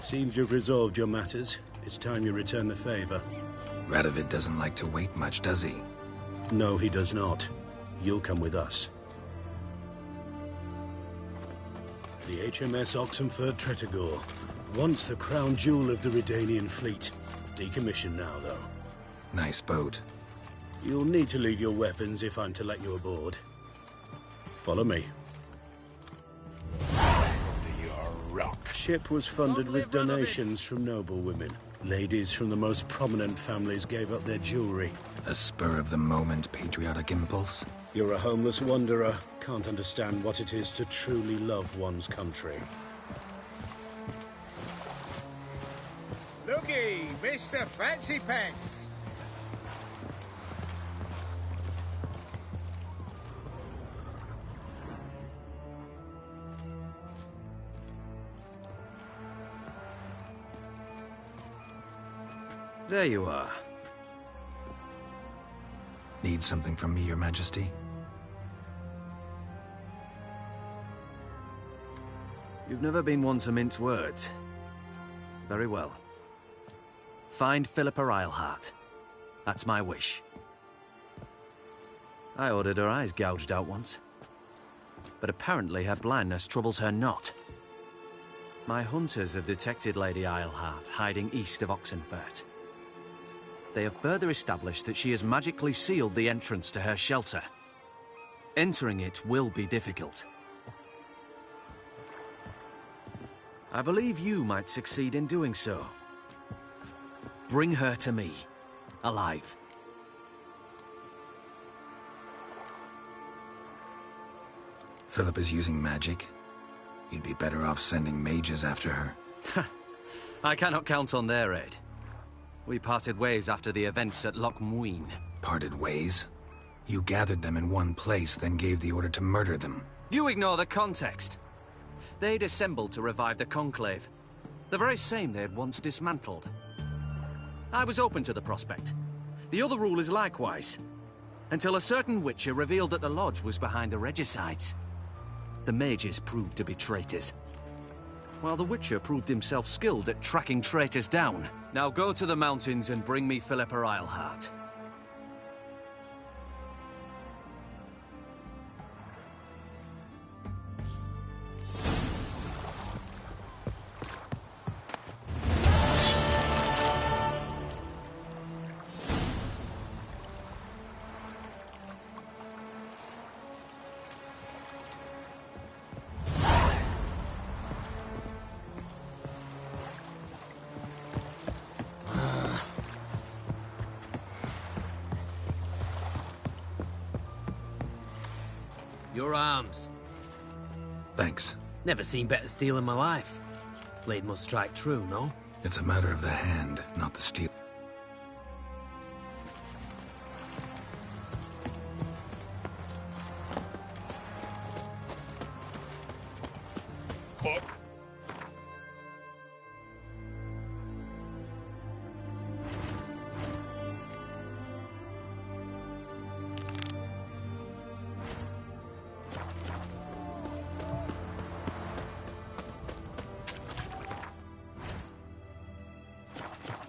Seems you've resolved your matters. It's time you return the favor. Radovid doesn't like to wait much, does he? No, he does not. You'll come with us. The HMS Oxenford Tretogor. Once the crown jewel of the Redanian fleet. Decommissioned now, though. Nice boat. You'll need to leave your weapons if I'm to let you aboard. Follow me. Ship was funded with donations from noble women. Ladies from the most prominent families gave up their jewelry. A spur-of-the-moment patriotic impulse? You're a homeless wanderer. Can't understand what it is to truly love one's country. Looky, Mr. Fancy Pants. There you are. Need something from me, Your Majesty? You've never been one to mince words. Very well. Find Philippa Eilhart. That's my wish. I ordered her eyes gouged out once. But apparently her blindness troubles her not. My hunters have detected Lady Eilhart hiding east of Oxenfurt. They have further established that she has magically sealed the entrance to her shelter. Entering it will be difficult. I believe you might succeed in doing so. Bring her to me, alive. Philip is using magic. You'd be better off sending mages after her. I cannot count on their aid. We parted ways after the events at Loch Muin. Parted ways? You gathered them in one place, then gave the order to murder them. You ignore the context. They'd assembled to revive the Conclave. The very same they had once dismantled. I was open to the prospect. The other rulers likewise. Until a certain Witcher revealed that the Lodge was behind the Regicides. The mages proved to be traitors. While the Witcher proved himself skilled at tracking traitors down. Now go to the mountains and bring me Philippa Eilhart. Your arms. Thanks. Never seen better steel in my life. Blade must strike true, no? It's a matter of the hand, not the steel. Fuck.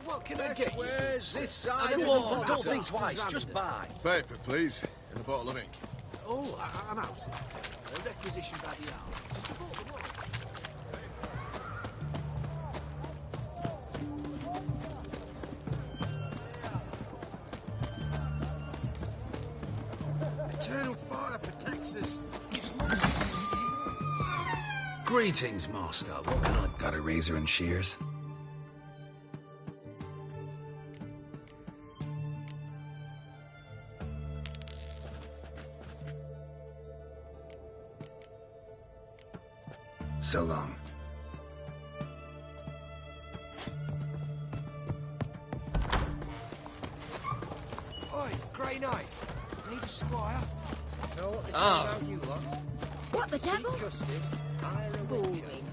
What can I get you? Where's this side? Go on, don't think twice, just buy. Paper, please, and a bottle of ink. Oh, I'm out. A requisition by the hour. Just a bottle of water. Eternal fire protects us. Greetings, Master. What can I... Got a razor and shears? So long. Oi, Grey Knight. Need a squire? Know what they say Ah. about you lot? What the devil? Justice, hire a witcher. Boring.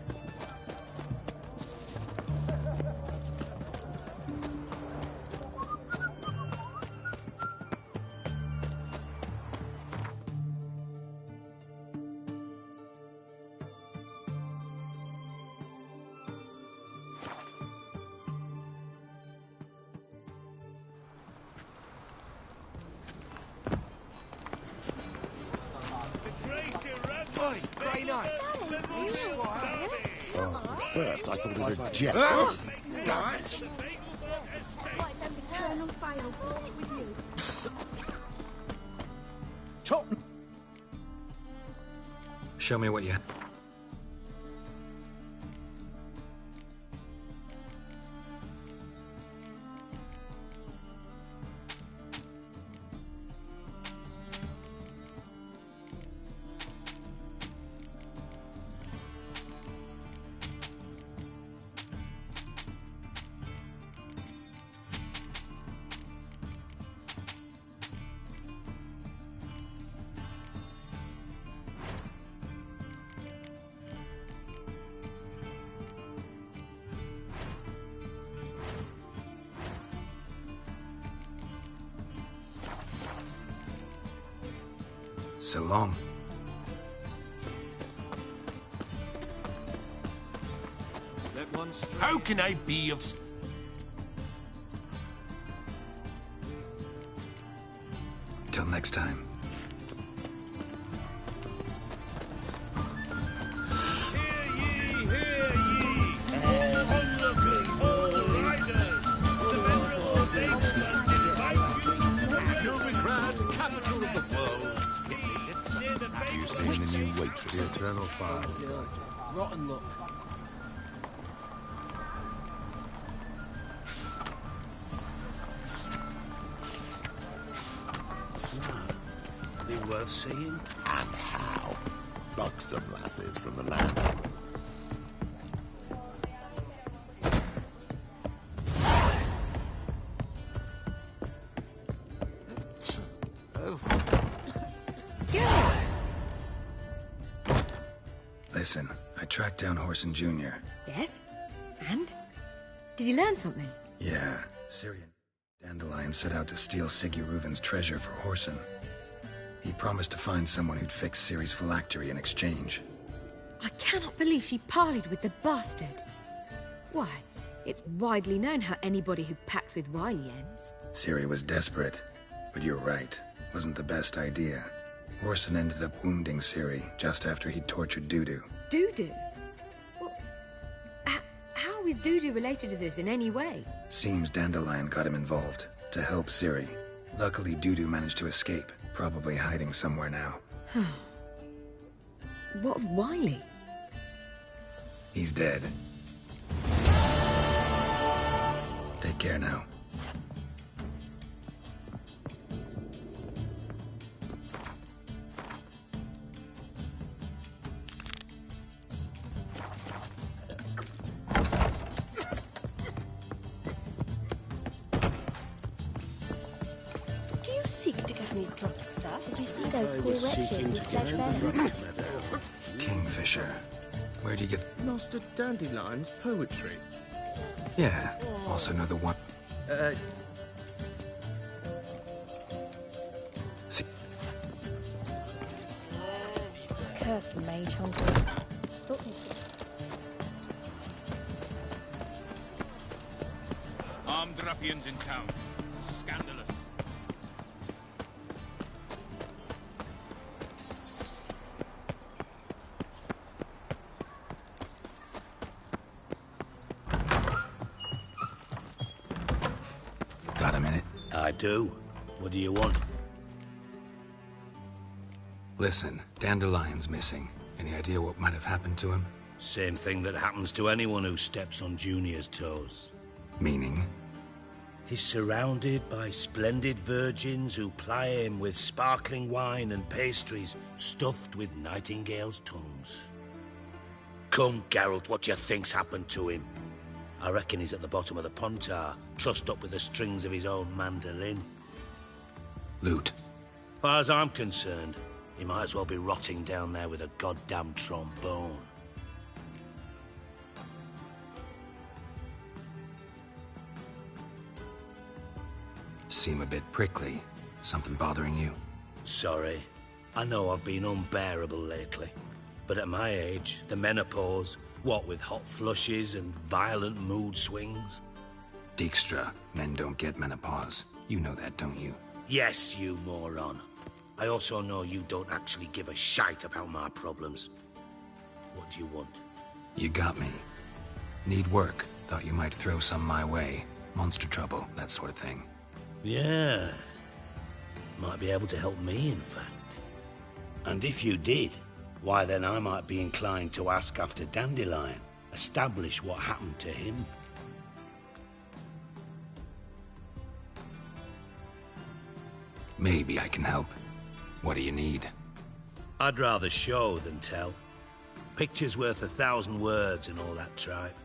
At first, I thought it was a jet. That's why them eternal fires with you. Top. Show me what you have. So long. How can I be of... Till next time. You've seen the new waitress. The eternal fire will guide you. Rotten luck. Are they worth seeing? And how? Buxom lasses from the land. Listen, I tracked down Horson Jr. Yes? And? Did you learn something? Yeah, Syrian. Dandelion set out to steal Siggy Reuven's treasure for Horson. He promised to find someone who'd fix Ciri's phylactery in exchange. I cannot believe she parleyed with the bastard. Why, it's widely known how anybody who packs with Wily ends. Ciri was desperate, but you're right. Wasn't the best idea. Horson ended up wounding Ciri just after he'd tortured Dudu. Dudu? Well, how is Dudu related to this in any way? Seems Dandelion got him involved to help Ciri. Luckily, Dudu managed to escape, probably hiding somewhere now. What of Wily? He's dead. Take care now. Do you seek to get me drunk, sir? Did you see those I poor was wretches seeking with to get fledged over venom? Kingfisher. Where do you get... Master Dandelion's poetry. Yeah, also know the one... See... Cursed mage hunters. Thought they'd Armed ruffians in town. Scandalous. Got a minute? I do. What do you want? Listen, Dandelion's missing. Any idea what might have happened to him? Same thing that happens to anyone who steps on Junior's toes. Meaning? He's surrounded by splendid virgins who ply him with sparkling wine and pastries stuffed with nightingales' tongues. Come, Geralt, what do you think's happened to him? I reckon he's at the bottom of the Pontar, trussed up with the strings of his own mandolin. Loot. Far as I'm concerned, he might as well be rotting down there with a goddamn trombone. Seem a bit prickly. Something bothering you? Sorry. I know I've been unbearable lately. But at my age, the menopause, what with hot flushes and violent mood swings? Dijkstra, men don't get menopause. You know that, don't you? Yes, you moron. I also know you don't actually give a shite about my problems. What do you want? You got me. Need work. Thought you might throw some my way. Monster trouble, that sort of thing. Yeah. Might be able to help me, in fact. And if you did, why then I might be inclined to ask after Dandelion. Establish what happened to him. Maybe I can help. What do you need? I'd rather show than tell. Picture's worth 1,000 words and all that tripe.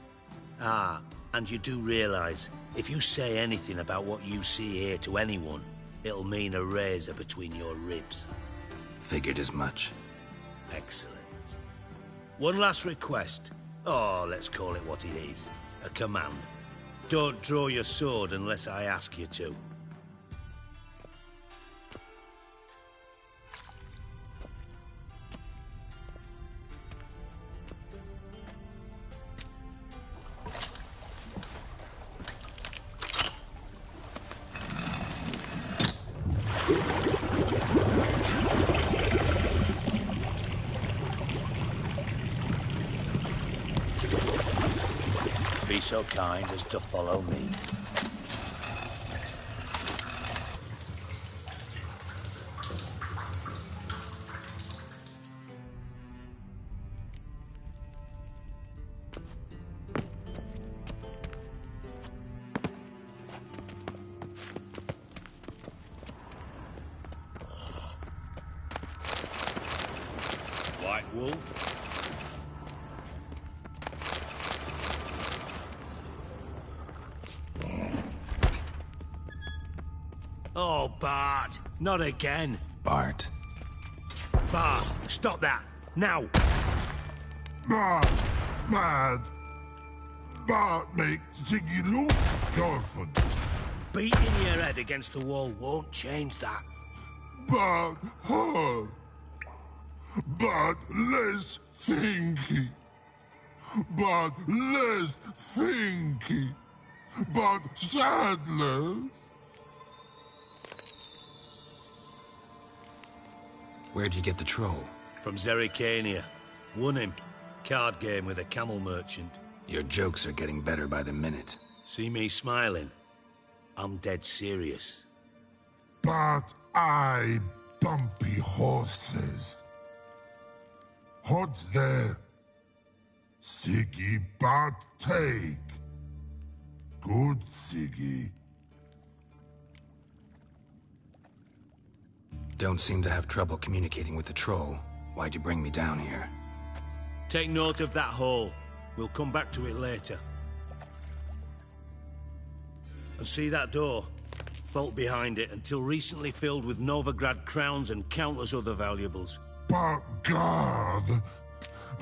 Ah, and you do realize, if you say anything about what you see here to anyone, it'll mean a razor between your ribs. Figured as much. Excellent. One last request. Oh, let's call it what it is. A command. Don't draw your sword unless I ask you to. Be so kind as to follow me. White Wolf? Oh, Bart, not again. Bart. Bart, stop that, now. Bart, mad. Bart make Ziggy look Jorford. Beating your head against the wall won't change that. Bart hard. Bart less thinky. Bart less thinky. Bart sadler. Where'd you get the troll? From Zerrikania. Won him. Card game with a camel merchant. Your jokes are getting better by the minute. See me smiling? I'm dead serious. But I bumpy horses. Hot there. Siggy Bart take. Good Siggy. Don't seem to have trouble communicating with the troll. Why'd you bring me down here? Take note of that hole. We'll come back to it later. And see that door? Vault behind it, until recently filled with Novigrad crowns and countless other valuables. But God!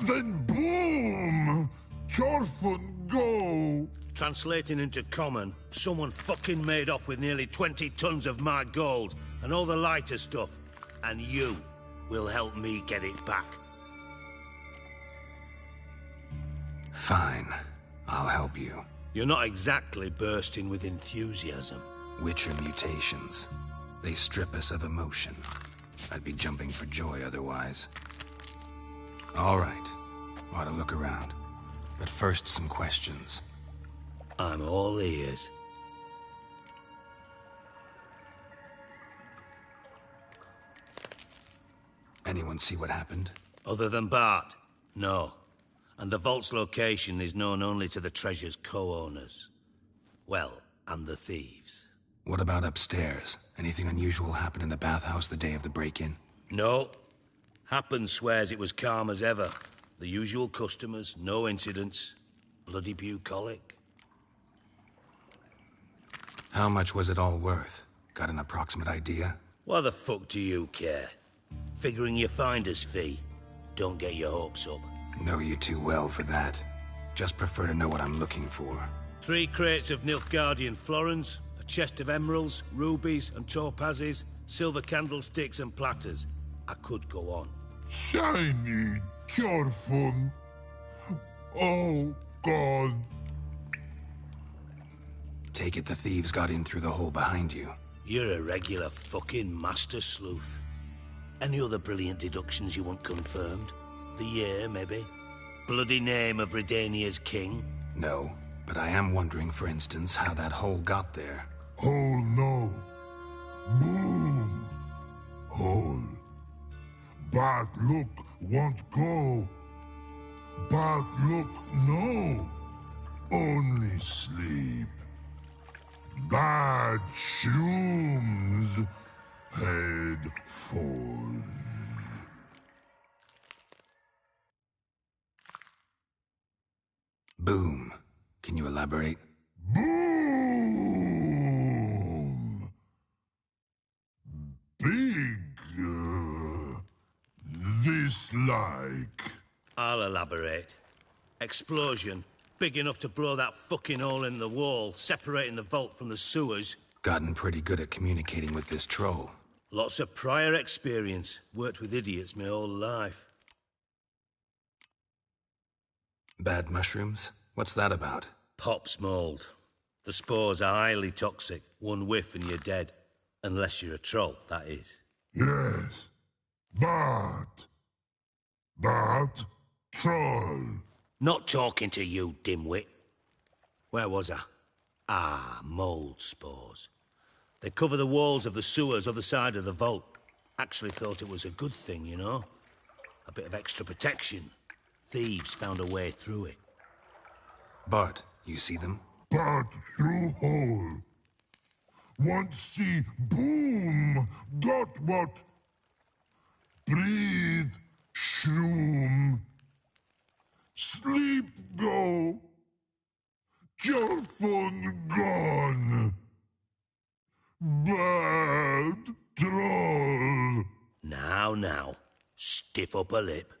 Then boom! Jorfun go! Translating into common, someone fucking made off with nearly 20 tons of my gold and all the lighter stuff. And you will help me get it back. Fine. I'll help you. You're not exactly bursting with enthusiasm. Witcher mutations. They strip us of emotion. I'd be jumping for joy otherwise. All right. Ought to look around. But first, some questions. I'm all ears. Anyone see what happened? Other than Bart? No. And the vault's location is known only to the treasure's co-owners. Well, and the thieves. What about upstairs? Anything unusual happen in the bathhouse the day of the break-in? No. Happen swears it was calm as ever. The usual customers, no incidents. Bloody bucolic. How much was it all worth? Got an approximate idea? Why the fuck do you care? Figuring your finder's fee. Don't get your hopes up. Know you too well for that. Just prefer to know what I'm looking for. 3 crates of Nilfgaardian florins, a chest of emeralds, rubies and topazes, silver candlesticks and platters. I could go on. Shiny Jorfun. Oh, God. Take it the thieves got in through the hole behind you. You're a regular fucking master sleuth. Any other brilliant deductions you want confirmed? The year, maybe? bloody name of Redania's king? No, but I am wondering, for instance, how that hole got there. Hole no. Boom. Hole. Bad look won't go. Bad look no. Only sleep. Bad shrooms. Head falls. Boom. Can you elaborate? Boom! Big. This like. I'll elaborate. Explosion. Big enough to blow that fucking hole in the wall, separating the vault from the sewers. Gotten pretty good at communicating with this troll. Lots of prior experience. Worked with idiots my whole life. Bad mushrooms? What's that about? Pops mold. The spores are highly toxic. One whiff and you're dead. Unless you're a troll, that is. Yes. Bad. Bad troll. Not talking to you, dimwit. Where was I? Ah, mold spores. They cover the walls of the sewers other side of the vault. Actually thought it was a good thing, you know? A bit of extra protection. Thieves found a way through it. Bart, you see them? Bad through hole. Want see boom. Got what? Breathe. Shroom. Sleep go. Your phone gone. Bad troll. Now. Stiff upper lip.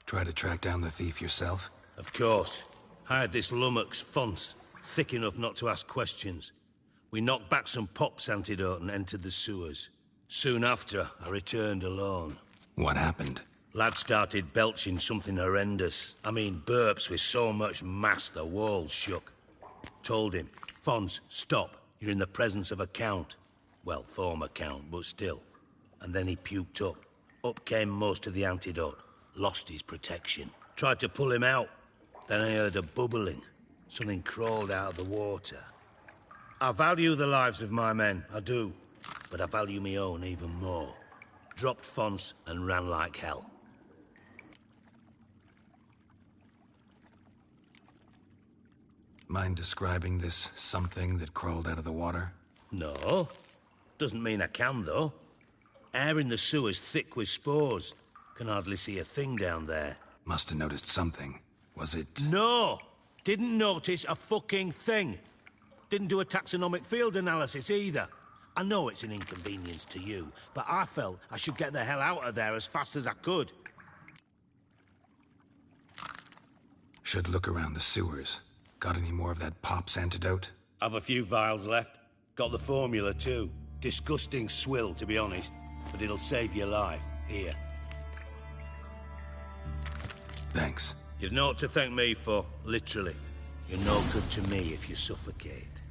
Try to track down the thief yourself? Of course. Hired this lummox, Fons, thick enough not to ask questions. We knocked back some Pop's antidote and entered the sewers. Soon after, I returned alone. What happened? Lad started belching something horrendous. I mean, burps with so much mass the walls shook. Told him, Fons, stop. You're in the presence of a count. Well, former count, but still. And then he puked up. Up came most of the antidote. Lost his protection. Tried to pull him out. Then I heard a bubbling. Something crawled out of the water. I value the lives of my men, I do. But I value my own even more. Dropped Fons and ran like hell. Mind describing this something that crawled out of the water? No. Doesn't mean I can, though. Air in the sewer's thick with spores. Can hardly see a thing down there. Must have noticed something. Was it... No! Didn't notice a fucking thing. Didn't do a taxonomic field analysis either. I know it's an inconvenience to you, but I felt I should get the hell out of there as fast as I could. Should look around the sewers. Got any more of that Pop's antidote? I've a few vials left. Got the formula too. Disgusting swill, to be honest. But it'll save your life. Here. Thanks. You've naught to thank me for, literally. You're no good to me if you suffocate.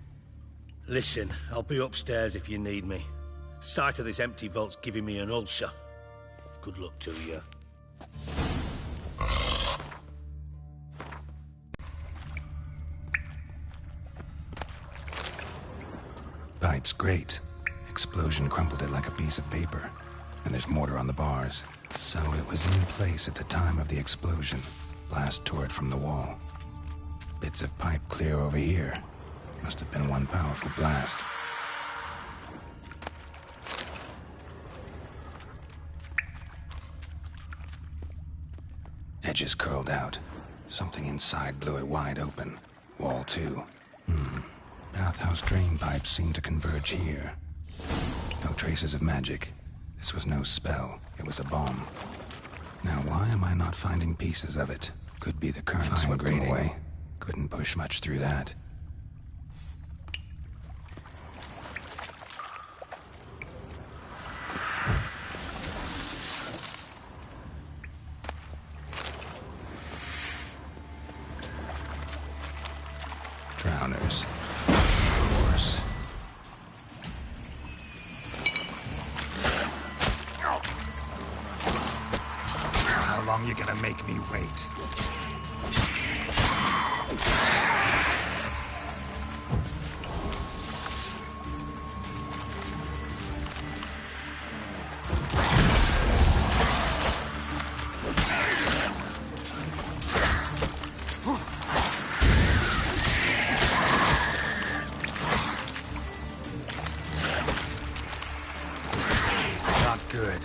Listen, I'll be upstairs if you need me. Sight of this empty vault's giving me an ulcer. Good luck to you. Pipe's great. Explosion crumpled it like a piece of paper. And there's mortar on the bars. So it was in place at the time of the explosion. Blast tore it from the wall. Bits of pipe clear over here. Must have been one powerful blast. Edges curled out. Something inside blew it wide open. Wall too. Bathhouse drain pipes seem to converge here. No traces of magic. This was no spell. It was a bomb. Now why am I not finding pieces of it? Could be the current swept them away. Couldn't push much through that. Drowners. Of course. long you gonna make me wait? Not good.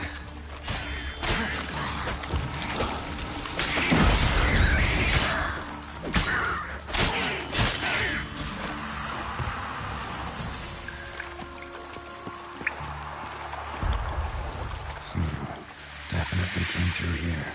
Definitely came through here.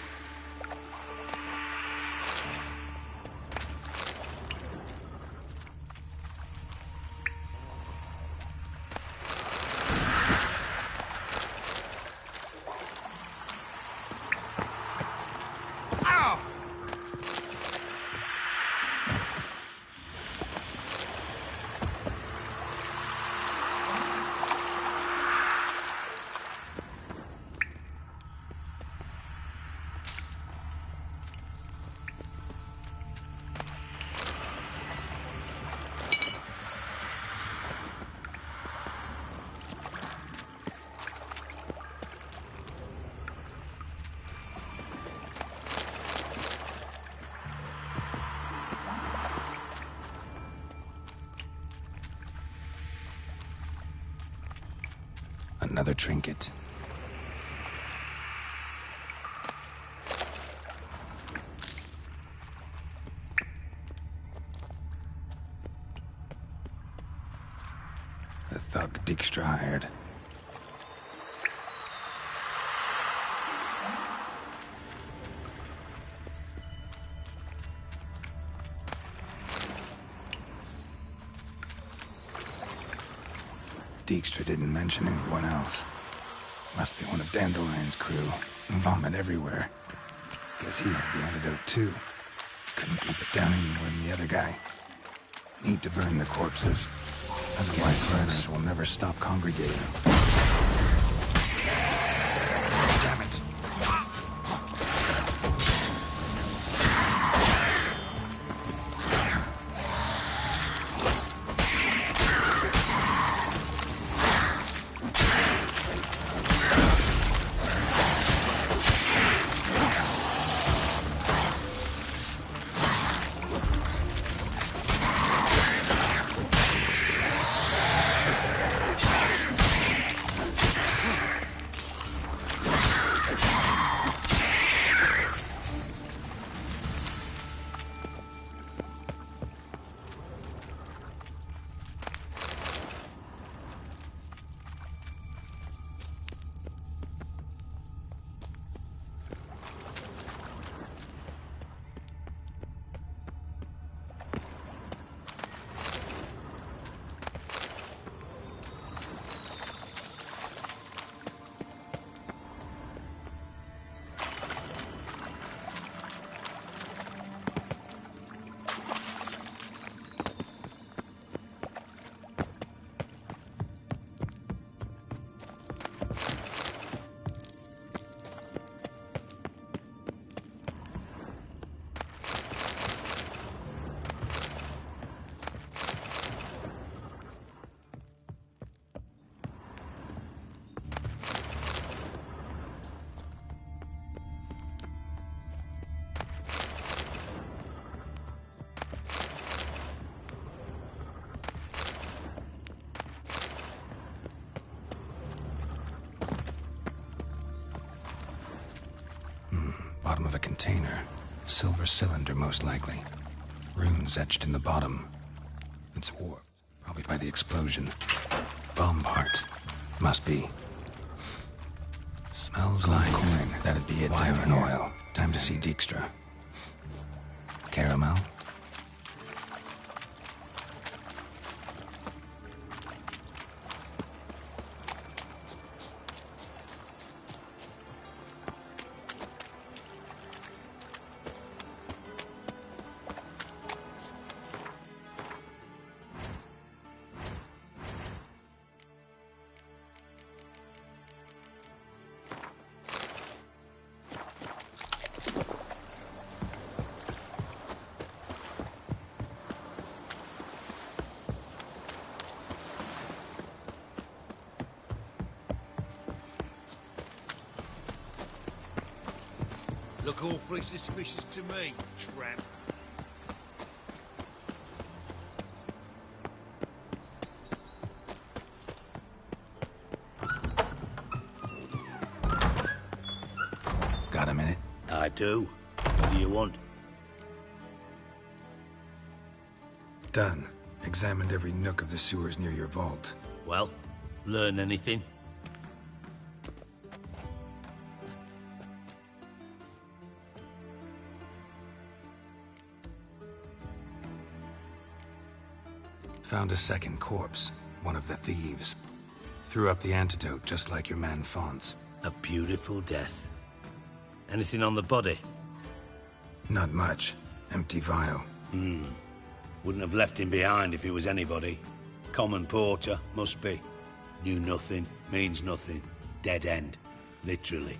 Another trinket. The thug Dijkstra hired. Dijkstra didn't mention anyone else. Must be one of Dandelion's crew. Vomit everywhere. Guess he had the antidote too. Couldn't keep it down any more than the other guy. Need to burn the corpses. Otherwise, burners will never stop congregating. Damn it. Bottom of a container. Silver cylinder, most likely. Runes etched in the bottom. It's warped, probably by the explosion. Bomb part. Must be. Smells like coin. That'd be it. Wine and oil. Time to see Dijkstra. Caramel. Look awfully suspicious to me, tramp. Got a minute? I do. What do you want? Done. Examined every nook of the sewers near your vault. Well, learn anything? Found a second corpse, one of the thieves. Threw up the antidote just like your man Fonz. A beautiful death. Anything on the body? Not much. Empty vial. Wouldn't have left him behind if he was anybody. Common porter, must be. Knew nothing, means nothing. Dead end. Literally.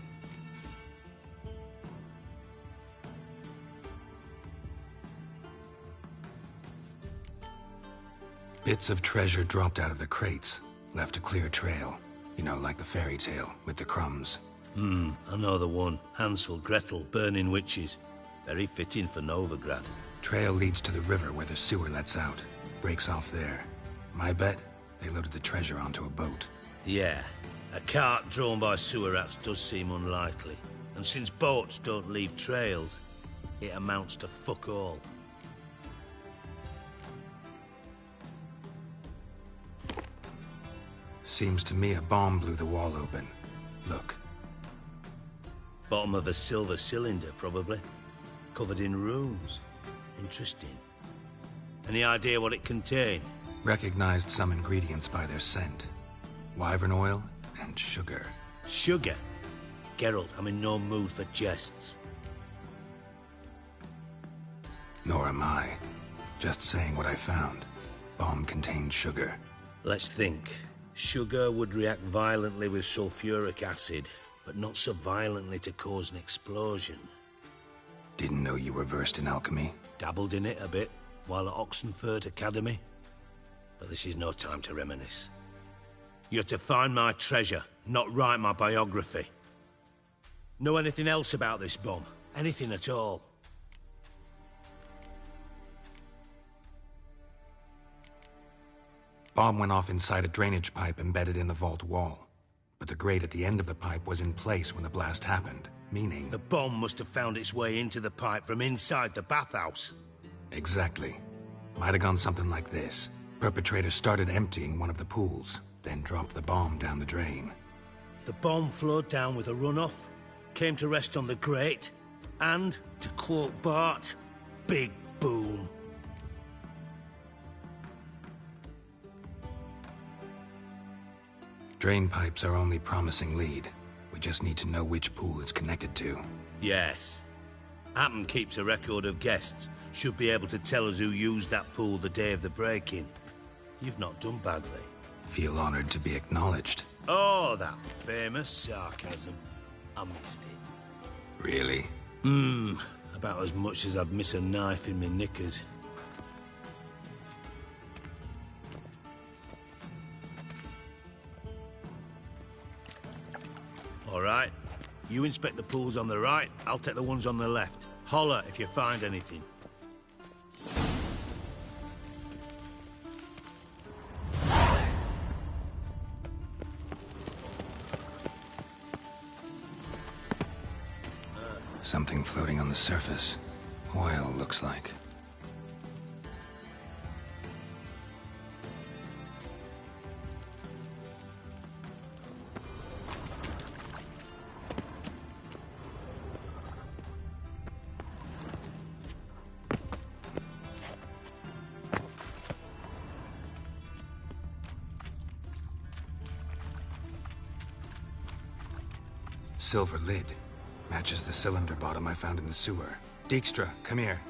Bits of treasure dropped out of the crates. Left a clear trail. You know, like the fairy tale, with the crumbs. I know the one. Hansel, Gretel, burning witches. Very fitting for Novigrad. Trail leads to the river where the sewer lets out. Breaks off there. My bet, they loaded the treasure onto a boat. Yeah. A cart drawn by sewer rats does seem unlikely. And since boats don't leave trails, it amounts to fuck all. Seems to me a bomb blew the wall open. Look. Bottom of a silver cylinder, probably. Covered in runes. Interesting. Any idea what it contained? Recognized some ingredients by their scent. Wyvern oil and sugar. Sugar? Geralt, I'm in no mood for jests. Nor am I. Just saying what I found. Bomb contained sugar. Let's think. Sugar would react violently with sulfuric acid, but not so violently to cause an explosion. Didn't know you were versed in alchemy. Dabbled in it a bit while at Oxenford Academy. But this is no time to reminisce. You're to find my treasure, not write my biography. Know anything else about this bomb? Anything at all? Bomb went off inside a drainage pipe embedded in the vault wall. But the grate at the end of the pipe was in place when the blast happened, meaning... The bomb must have found its way into the pipe from inside the bathhouse. Exactly. Might have gone something like this. Perpetrator started emptying one of the pools, then dropped the bomb down the drain. The bomb flowed down with a runoff, came to rest on the grate, and, to quote Bart, big boom. Drain pipes are only promising lead. We just need to know which pool it's connected to. Yes. Appen keeps a record of guests. Should be able to tell us who used that pool the day of the break-in. You've not done badly. Feel honored to be acknowledged. Oh, that famous sarcasm. I missed it. Really? About as much as I'd miss a knife in my knickers. All right. You inspect the pools on the right, I'll take the ones on the left. Holler if you find anything. Something floating on the surface. Oil, looks like. Silver lid. Matches the cylinder bottom I found in the sewer. Dijkstra, come here.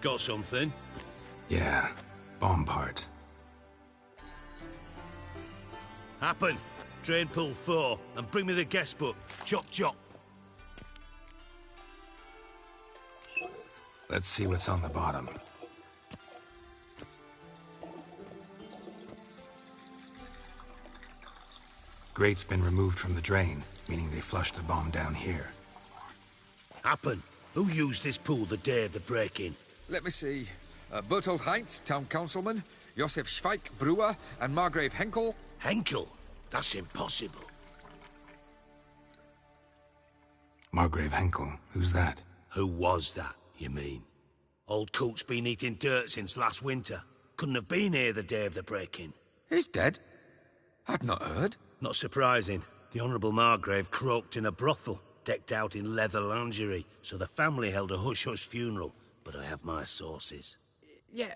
Got something? Yeah, bomb part. Happen. Drain pool 4, and bring me the guest book. Chop chop. Let's see what's on the bottom. Grate's been removed from the drain, meaning they flushed the bomb down here. Happen. Who used this pool the day of the break-in? Let me see. Bertolt Heinz, town councilman, Josef Schweik, brewer, and Margrave Henkel. Henkel? That's impossible. Margrave Henkel? Who's that? Who was that, you mean? Old Coot's been eating dirt since last winter. Couldn't have been here the day of the break-in. He's dead? I'd not heard. Not surprising. The Honourable Margrave croaked in a brothel, decked out in leather lingerie, so the family held a hush-hush funeral. But I have my sources. Yeah,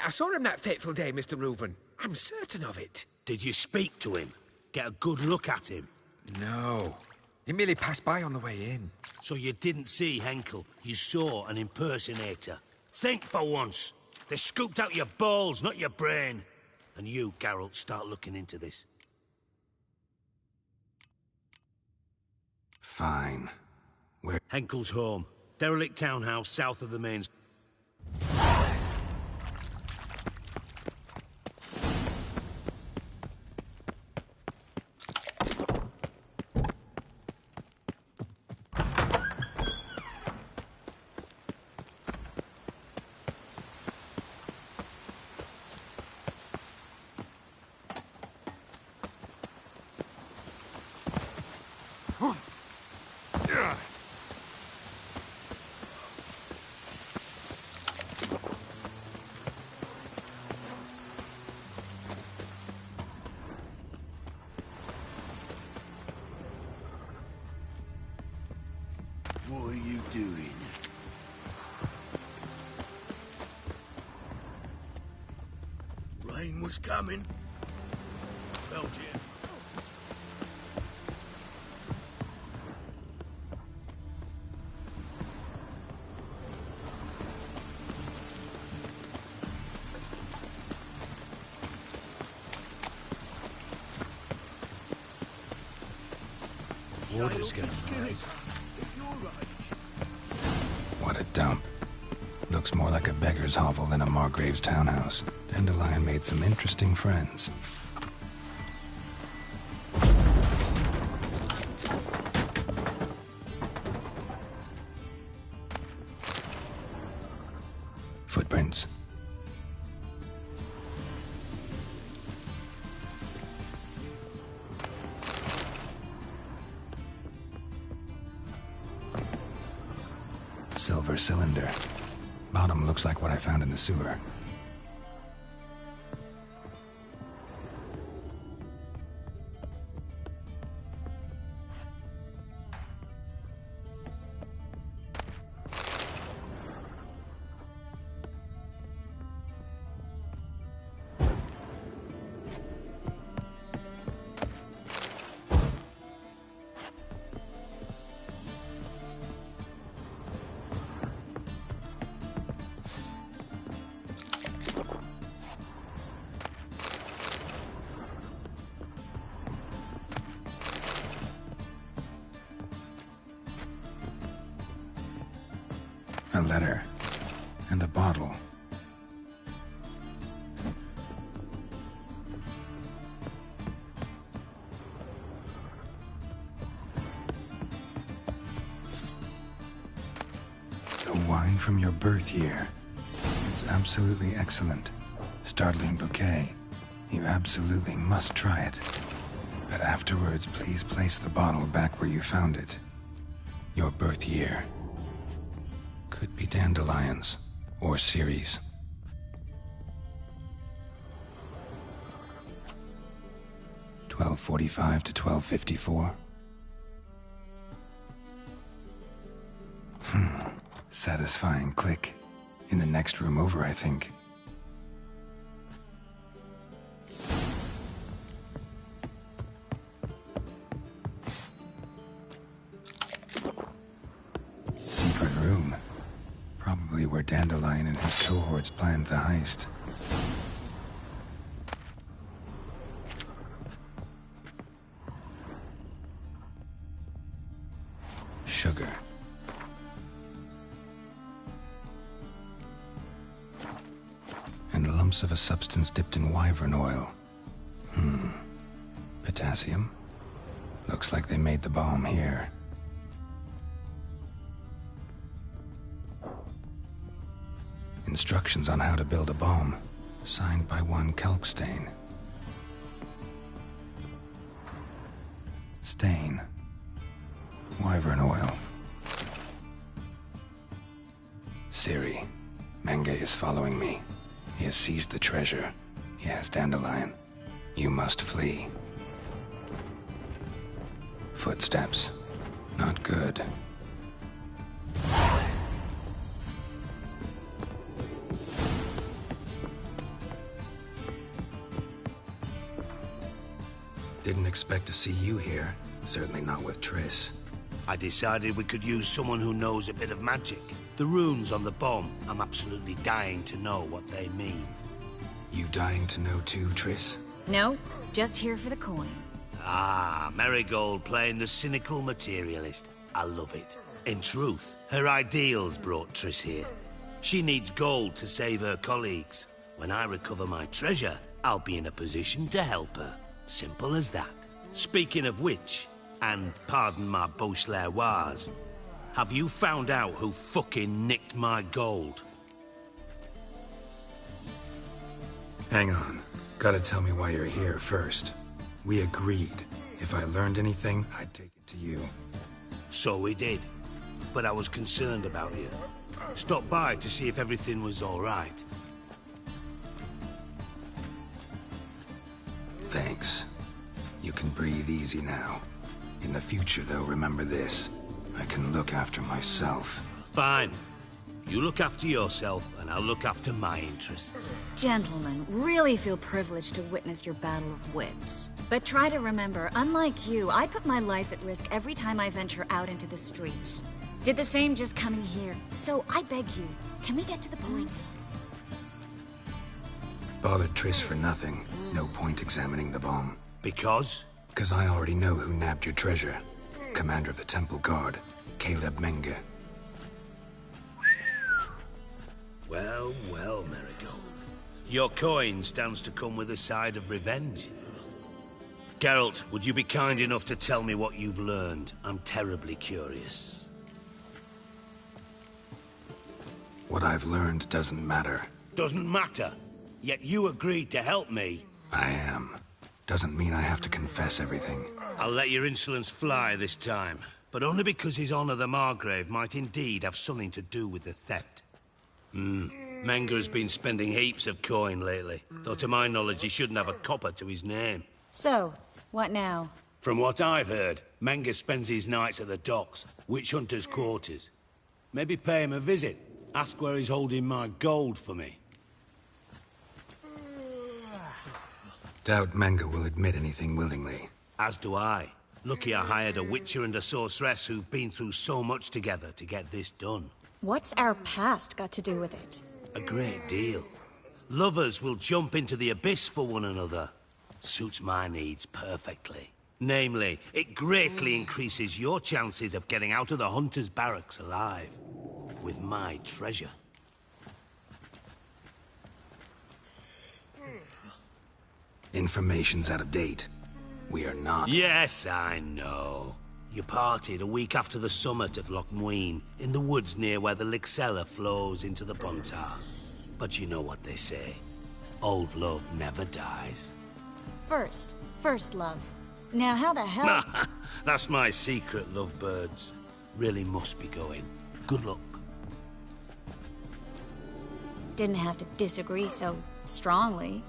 I saw him that fateful day, Mr. Reuven. I'm certain of it. Did you speak to him? Get a good look at him? No. He merely passed by on the way in. So you didn't see Henkel. You saw an impersonator. Think for once. They scooped out your balls, not your brain. And you, Geralt, start looking into this. Fine. Where? Henkel's home. Derelict townhouse south of the main... What are you doing? Rain was coming. Felt it. Water's gonna rise. What a dump. Looks more like a beggar's hovel than a Margrave's townhouse. Dandelion made some interesting friends. Footprints. Silver cylinder. Bottom looks like what I found in the sewer. A letter. And a bottle. The wine from your birth year. It's absolutely excellent. Startling bouquet. You absolutely must try it. But afterwards, please place the bottle back where you found it. Your birth year. Could be dandelions, or Ceres. $12:45 to $12:54. Satisfying click. In the next room over, I think. Secret room. Probably where Dandelion and his cohorts planned the heist. Sugar. And lumps of a substance dipped in wyvern oil. Potassium? Looks like they made the bomb here. Instructions on how to build a bomb, signed by one Kalkstein. Stain. Wyvern oil. Ciri. Menge is following me. He has seized the treasure. He has Dandelion. You must flee. Footsteps. Not good. Didn't expect to see you here. Certainly not with Triss. I decided we could use someone who knows a bit of magic. The runes on the bomb, I'm absolutely dying to know what they mean. You dying to know too, Triss? No, just here for the coin. Ah, Marigold playing the cynical materialist. I love it. In truth, her ideals brought Triss here. She needs gold to save her colleagues. When I recover my treasure, I'll be in a position to help her. Simple as that. Speaking of which, and pardon my Beauclervoise, have you found out who fucking nicked my gold? Hang on. Gotta tell me why you're here first. We agreed. If I learned anything, I'd take it to you. So we did. But I was concerned about you. Stopped by to see if everything was all right. Thanks. You can breathe easy now. In the future, though, remember this. I can look after myself. Fine. You look after yourself, and I'll look after my interests. Gentlemen, really feel privileged to witness your battle of wits. But try to remember, unlike you, I put my life at risk every time I venture out into the streets. Did the same just coming here. So I beg you, can we get to the point? Bothered Triss for nothing. No point examining the bomb. Because? Because I already know who nabbed your treasure. Commander of the Temple Guard, Caleb Menge. Well, well, Marigold. Your coin stands to come with a side of revenge. Geralt, would you be kind enough to tell me what you've learned? I'm terribly curious. What I've learned doesn't matter. Doesn't matter? Yet you agreed to help me. I am. Doesn't mean I have to confess everything. I'll let your insolence fly this time, but only because His Honor the Margrave might indeed have something to do with the theft. Menge has been spending heaps of coin lately, though to my knowledge he shouldn't have a copper to his name. So, what now? From what I've heard, Menge spends his nights at the docks, witch hunters' quarters. Maybe pay him a visit. Ask where he's holding my gold for me. Doubt Menge will admit anything willingly. As do I. Lucky I hired a witcher and a sorceress who've been through so much together to get this done. What's our past got to do with it? A great deal. Lovers will jump into the abyss for one another. Suits my needs perfectly. Namely, it greatly increases your chances of getting out of the hunter's barracks alive. With my treasure. Information's out of date. We are not... Yes, I know. You parted a week after the summit at Loch Muin, in the woods near where the Lixella flows into the Pontar. But you know what they say. Old love never dies. First love. Now how the hell... That's my secret, lovebirds. Really must be going. Good luck. Didn't have to disagree so strongly.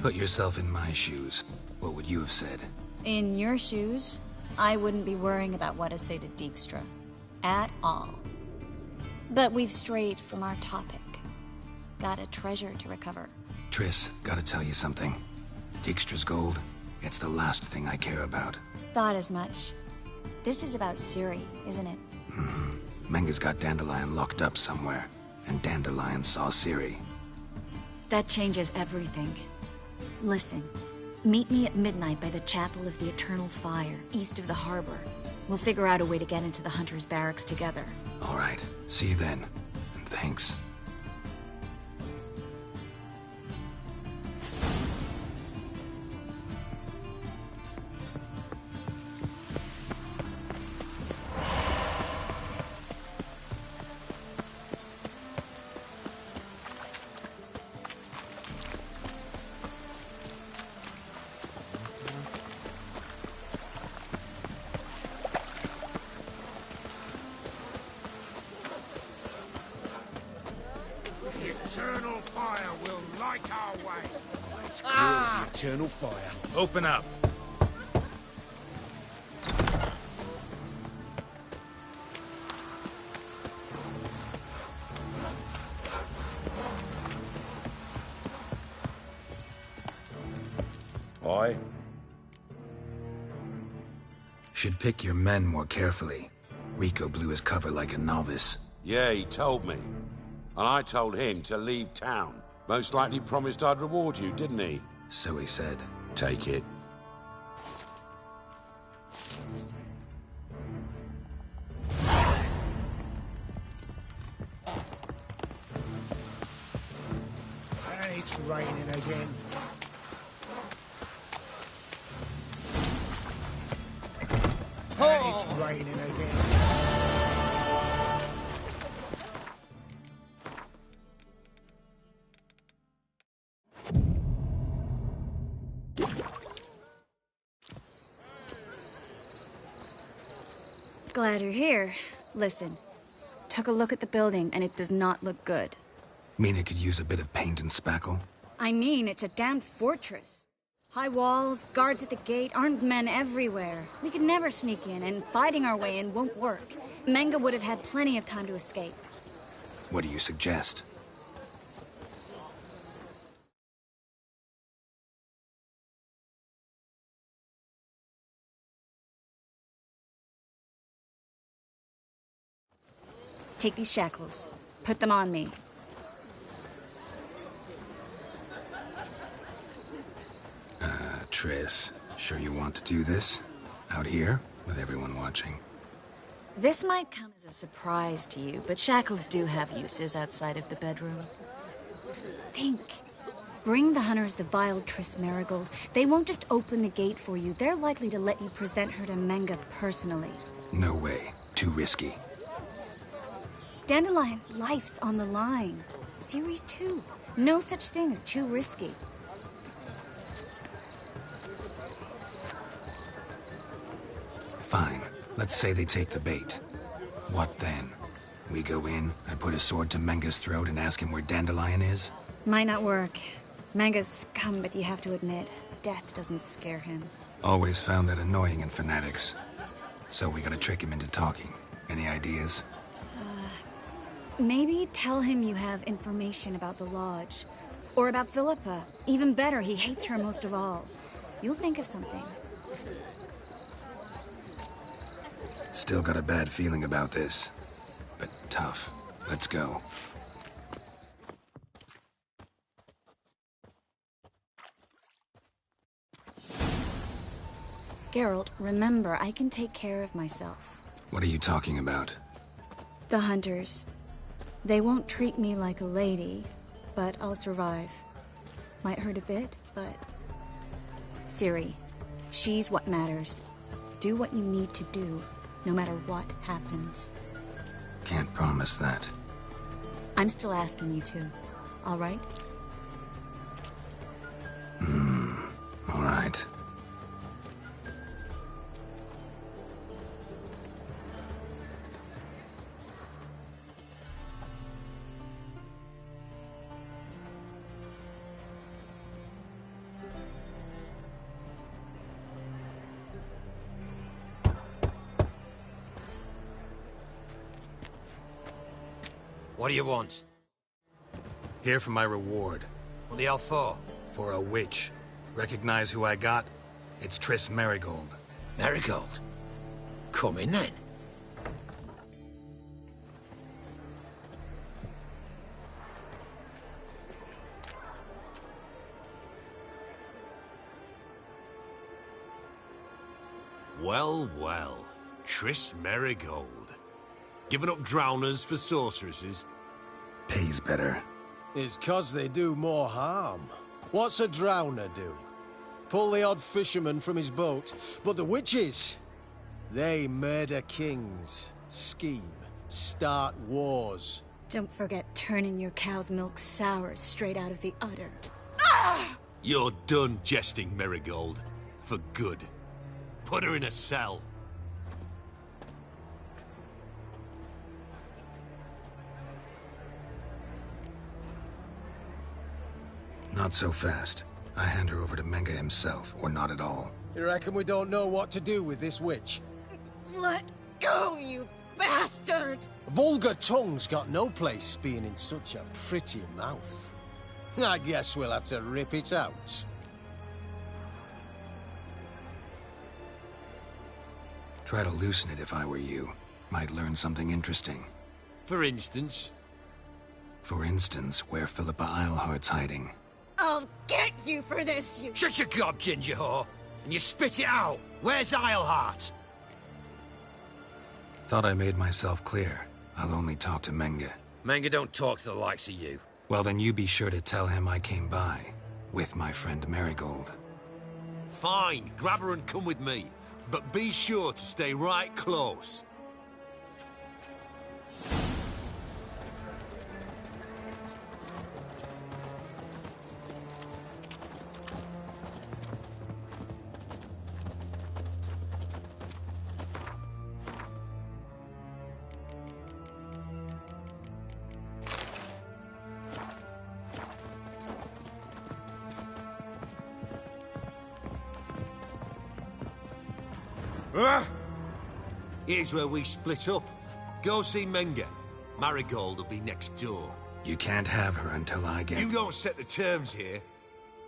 Put yourself in my shoes. What would you have said? In your shoes, I wouldn't be worrying about what to say to Dijkstra. At all. But we've strayed from our topic. Got a treasure to recover. Triss, gotta tell you something. Dijkstra's gold, it's the last thing I care about. Thought as much. This is about Ciri, isn't it? Menge's got Dandelion locked up somewhere, and Dandelion saw Ciri. That changes everything. Listen, meet me at midnight by the Chapel of the Eternal Fire, east of the harbor. We'll figure out a way to get into the Hunter's Barracks together. All right, see you then, and thanks. eternal fire will light our way. It's clear as the eternal fire. Open up. Aye? Should pick your men more carefully. Rico blew his cover like a novice. Yeah, he told me. And I told him to leave town. Most likely promised I'd reward you, didn't he? So he said. Take it. And it's raining again. And it's raining again. Glad you're here. Listen, took a look at the building and it does not look good. Mean it could use a bit of paint and spackle? I mean, it's a damn fortress. High walls, guards at the gate, armed men everywhere. We could never sneak in, and fighting our way in won't work. Menga would have had plenty of time to escape. What do you suggest? Take these shackles. Put them on me. Triss, sure you want to do this? Out here, with everyone watching? This might come as a surprise to you, but shackles do have uses outside of the bedroom. Think. Bring the hunters the vile Triss Merigold. They won't just open the gate for you. They're likely to let you present her to Menga personally. No way. Too risky. Dandelion's life's on the line. Series 2. No such thing as too risky. Fine. Let's say they take the bait. What then? We go in, I put a sword to Menga's throat and ask him where Dandelion is? Might not work. Menga's scum, but you have to admit, death doesn't scare him. Always found that annoying in fanatics. So we gotta trick him into talking. Any ideas? Maybe tell him you have information about the Lodge. Or about Philippa. Even better, he hates her most of all. You'll think of something. Still got a bad feeling about this. But tough. Let's go. Geralt, remember, I can take care of myself. What are you talking about? The hunters. They won't treat me like a lady, but I'll survive. Might hurt a bit, but... Ciri, she's what matters. Do what you need to do, no matter what happens. Can't promise that. I'm still asking you to, all right? All right. What do you want? Here for my reward. What the hell for? For a witch. Recognize who I got? It's Triss Merigold. Merigold? Come in then. Well, well. Triss Merigold. Giving up drowners for sorceresses? Pays better. It's 'cause they do more harm. What's a drowner do? Pull the odd fisherman from his boat. But the witches, they murder kings, scheme, start wars. Don't forget turning your cow's milk sour straight out of the udder. You're done jesting, Merigold. For good. Put her in a cell. Not so fast. I hand her over to Menge himself, or not at all. You reckon we don't know what to do with this witch? Let go, you bastard! Vulgar tongue's got no place being in such a pretty mouth. I guess we'll have to rip it out. Try to loosen it if I were you. Might learn something interesting. For instance? For instance, where Philippa Eilhart's hiding. I'll get you for this, you— Shut your gob, ginger whore! And you spit it out! Where's Eilhart? Thought I made myself clear. I'll only talk to Menge. Menge don't talk to the likes of you. Well, then you be sure to tell him I came by. With my friend Marigold. Fine, grab her and come with me. But be sure to stay right close. Here's where we split up. Go see Menge. Marigold will be next door. You can't have her until I get— You don't set the terms here.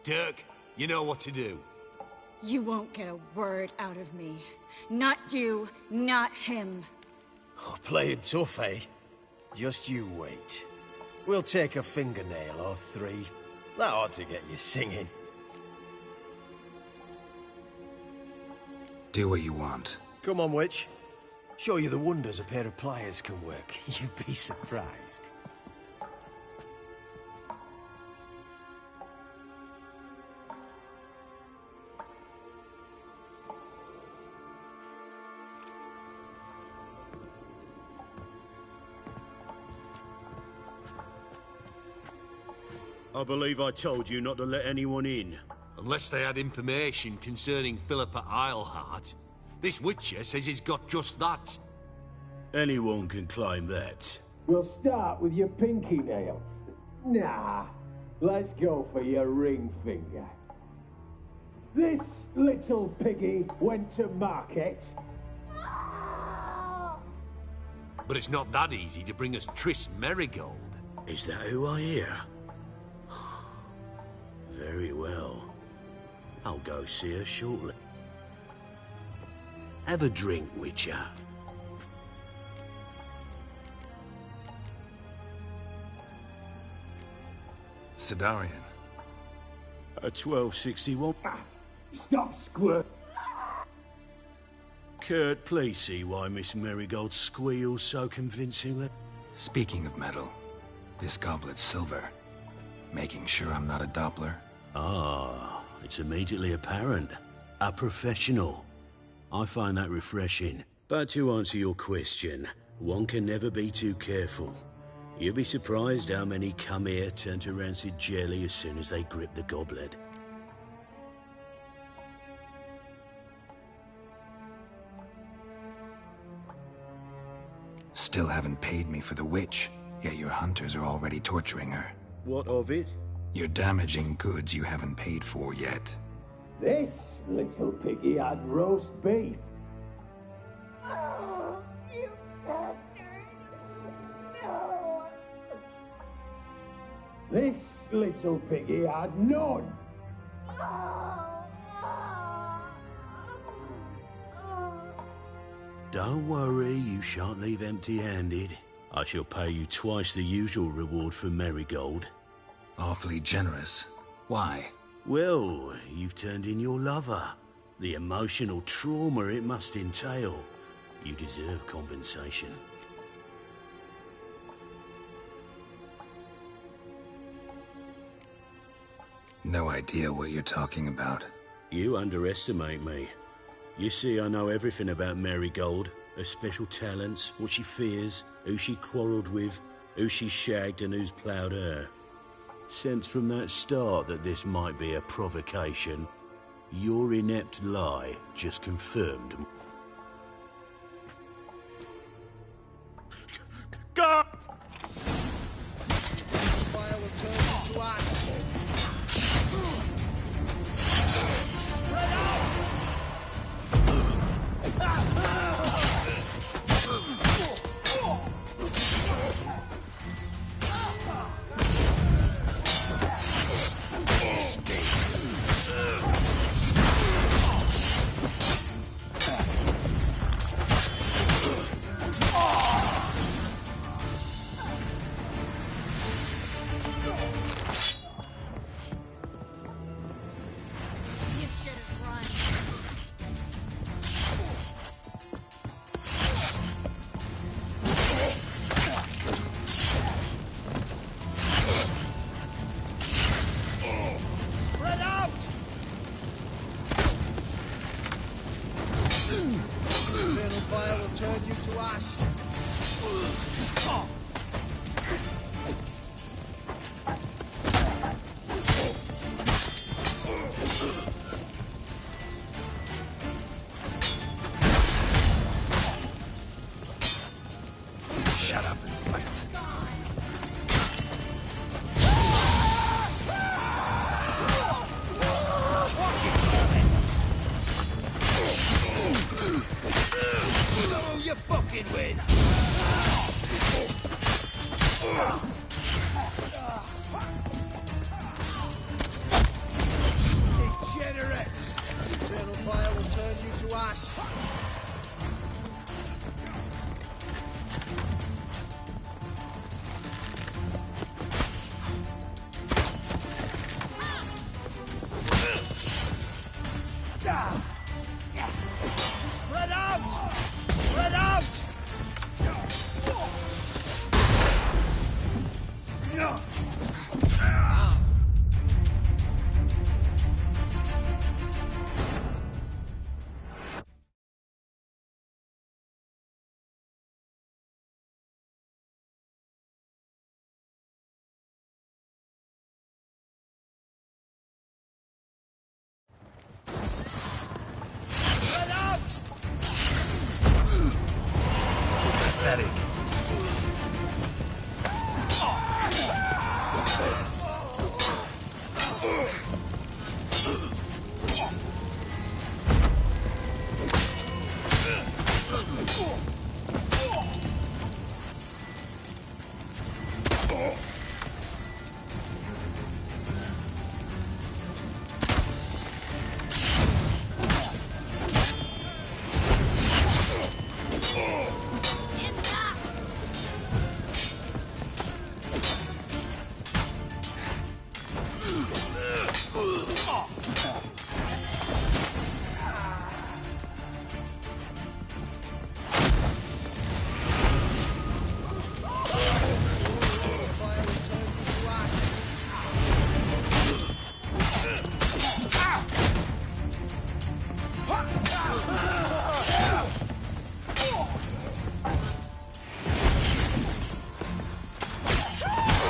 Dirk, you know what to do. You won't get a word out of me. Not you, not him. Oh, playing tough, eh? Just you wait. We'll take a fingernail or three. That ought to get you singing. Do what you want. Come on, witch. Show you the wonders a pair of pliers can work. You'd be surprised. I believe I told you not to let anyone in. Unless they had information concerning Philippa Eilhart. This Witcher says he's got just that. Anyone can claim that. We'll start with your pinky nail. Nah, let's go for your ring finger. This little piggy went to market. But it's not that easy to bring us Triss Merigold. Is that who I hear? Very well. I'll go see her shortly. Have a drink, Witcher. Sidarian. A 1261. Stop squirt. Kurt, please see why Miss Marigold squeals so convincingly. Speaking of metal, this goblet's silver. Making sure I'm not a Doppler. Ah, it's immediately apparent. A professional. I find that refreshing. But to answer your question, one can never be too careful. You'll be surprised how many come here turn to rancid jelly as soon as they grip the goblet. Still haven't paid me for the witch, yet your hunters are already torturing her. What of it? You're damaging goods you haven't paid for yet. This little piggy had roast beef. Oh, you bastard. No. This little piggy had none. Don't worry, you shan't leave empty-handed. I shall pay you twice the usual reward for Marigold. Awfully generous. Why? Well, you've turned in your lover. The emotional trauma it must entail. You deserve compensation. No idea what you're talking about. You underestimate me. You see, I know everything about Marigold, her special talents, what she fears, who she quarrelled with, who she shagged and who's ploughed her. Sensed from that start that this might be a provocation, your inept lie just confirmed. Go! Fire will turn into ash. ash. Shut up and fight. Who you fucking with? Degenerates! Eternal fire will turn you to ash. Spread out! Spread out! Spread out! Pathetic.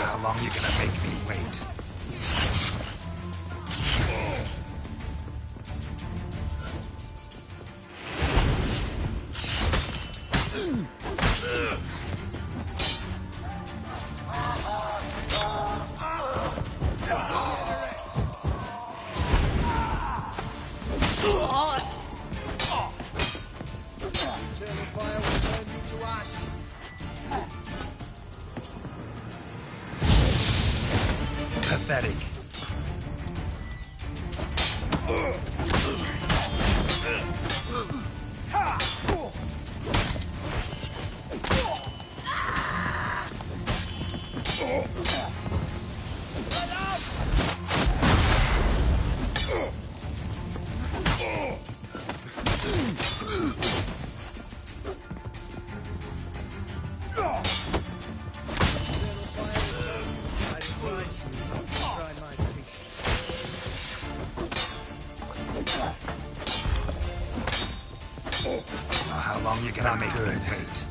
How long you gonna make me wait? Eternal fire will turn you to ash. Pathetic. Spread out! Now, how long you gonna make me wait?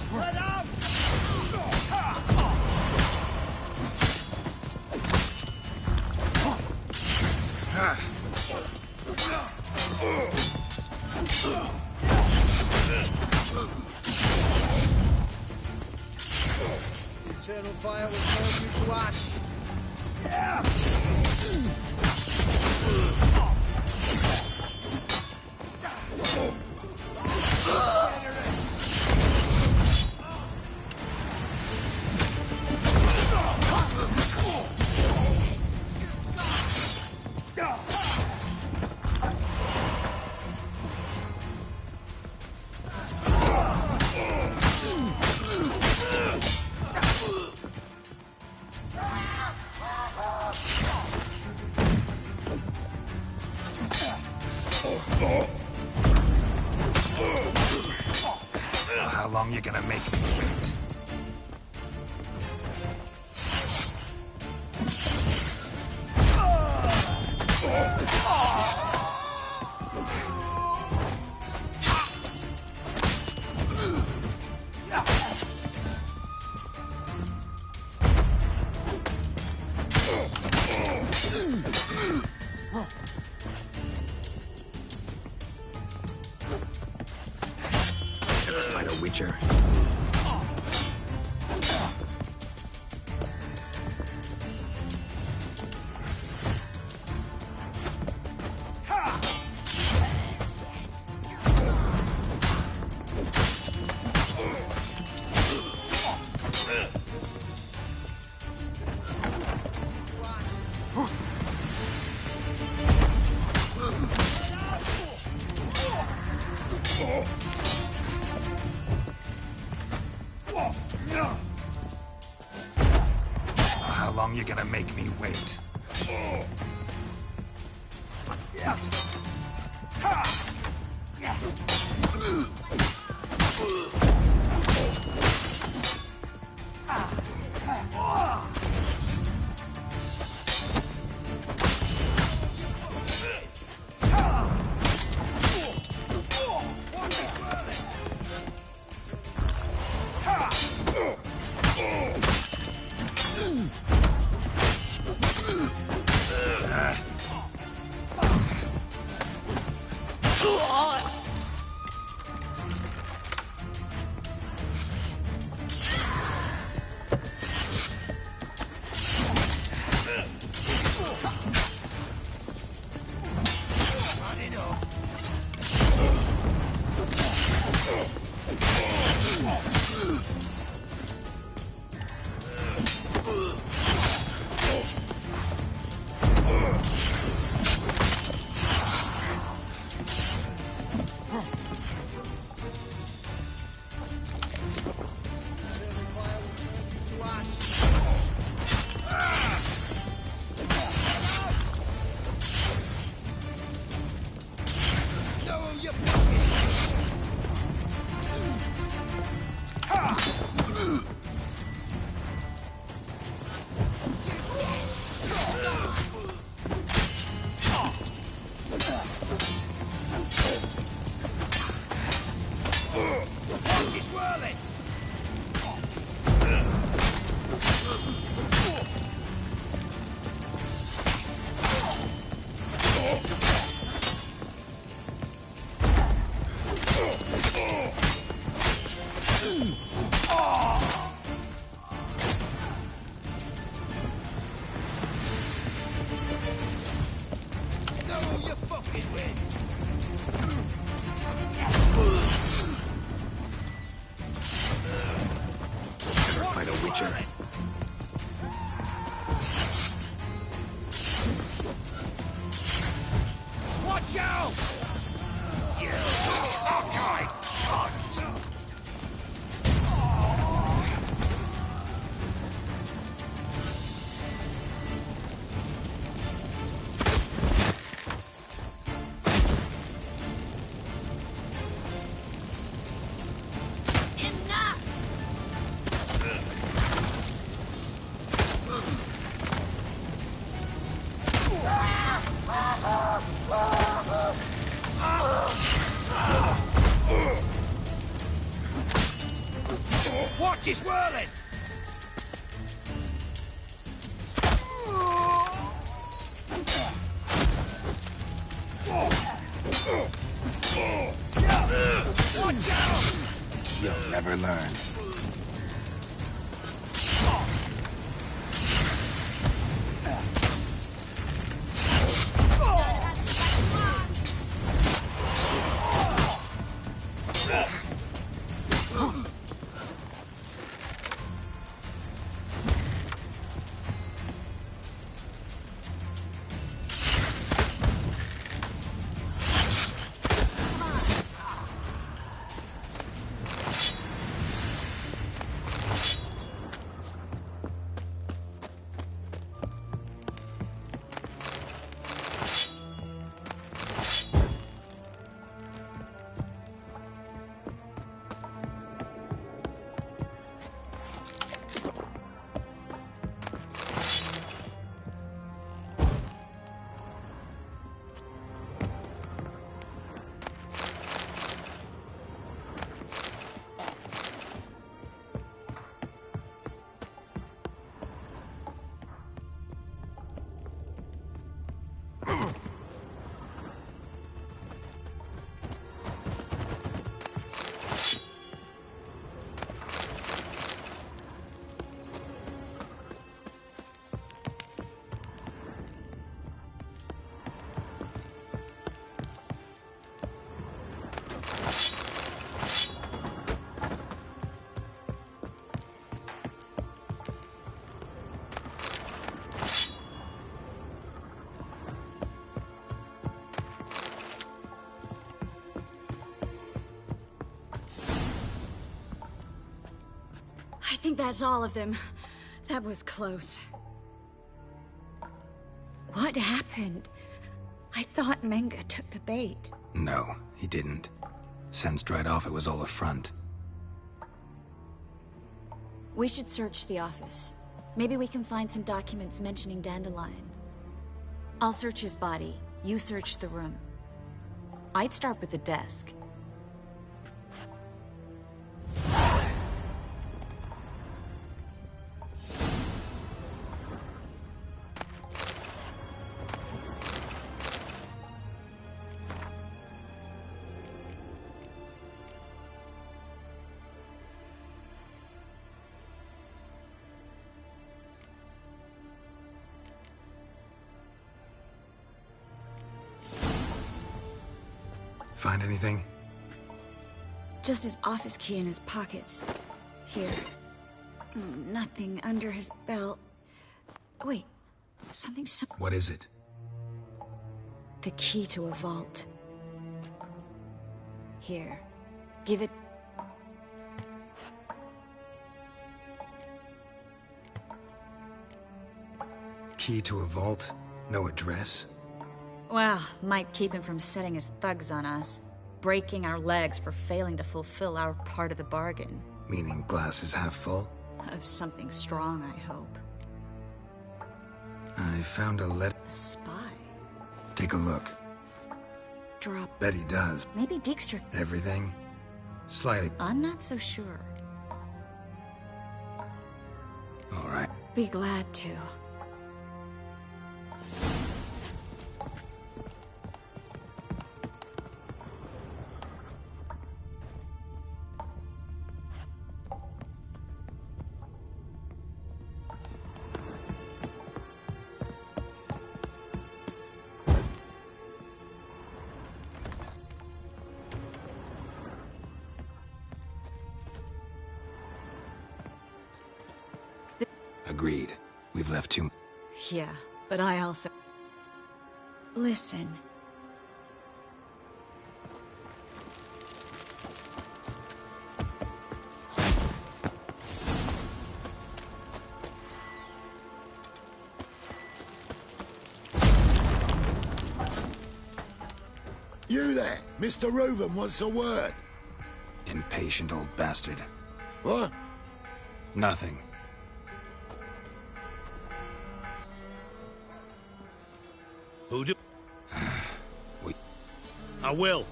Spread out! Eternal fire will turn you to ash. How long you gonna make me wait? Ever fight a Witcher? How long you gonna make me wait? Watch out! You cockeyed cunt! Watch his whirling! Watch out! You'll never learn. think that's all of them. That was close. What happened? I thought Menge took the bait. No, he didn't. Sensed right off it was all a front. We should search the office. Maybe we can find some documents mentioning Dandelion. I'll search his body. You search the room. I'd start with the desk. Find anything? Just his office key in his pockets. Here. Nothing under his belt. Wait. Something... What is it? The key to a vault. Here. Give it... Key to a vault? No address? Well, might keep him from setting his thugs on us. Breaking our legs for failing to fulfill our part of the bargain. Meaning glass is half full? Of something strong, I hope. I found a letter. A spy? Take a look. Drop. Bet he does. Maybe Dijkstra. Everything? Slighting. I'm not so sure. All right. Be glad to. Agreed. We've left too... Yeah, but I also... Listen. You there! Mr. Reuven wants a word. Impatient old bastard. What? Nothing. Who do... I will.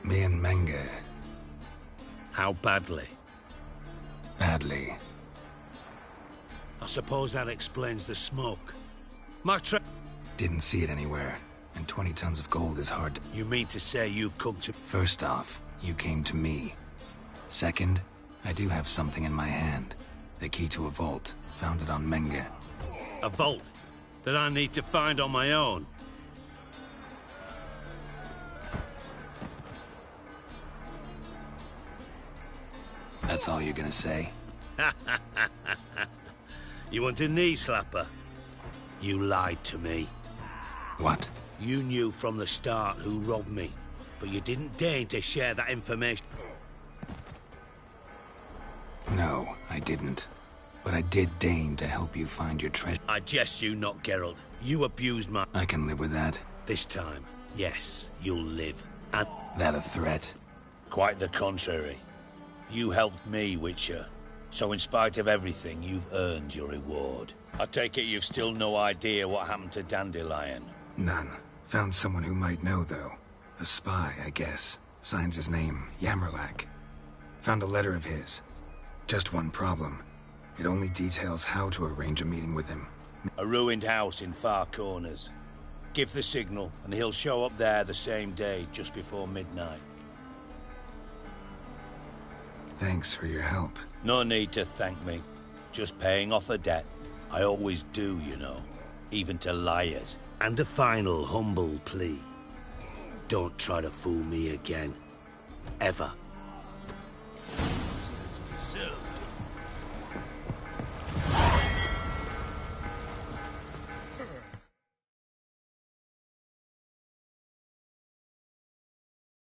Me and Menge. How badly? Badly. I suppose that explains the smoke. Didn't see it anywhere. And 20 tons of gold is hard to... You mean to say you've come to... First off, you came to me. Second, I do have something in my hand. The key to a vault. Found it on Menge. A vault? That I need to find on my own? That's all you're gonna say? You want a knee slapper? You lied to me. What? You knew from the start who robbed me, but you didn't deign to share that information. No, I didn't. But I did deign to help you find your treasure. I jest you not, Geralt. You abused my... I can live with that. This time, yes, you'll live. And... That a threat? Quite the contrary. You helped me, Witcher. So in spite of everything, you've earned your reward. I take it you've still no idea what happened to Dandelion? None. Found someone who might know, though. A spy, I guess. Signs his name, Yammerlak. Found a letter of his. Just one problem. It only details how to arrange a meeting with him. A ruined house in Far Corners. Give the signal, and he'll show up there the same day, just before midnight. Thanks for your help. No need to thank me. Just paying off a debt. I always do, you know. Even to liars. And a final humble plea. Don't try to fool me again. Ever.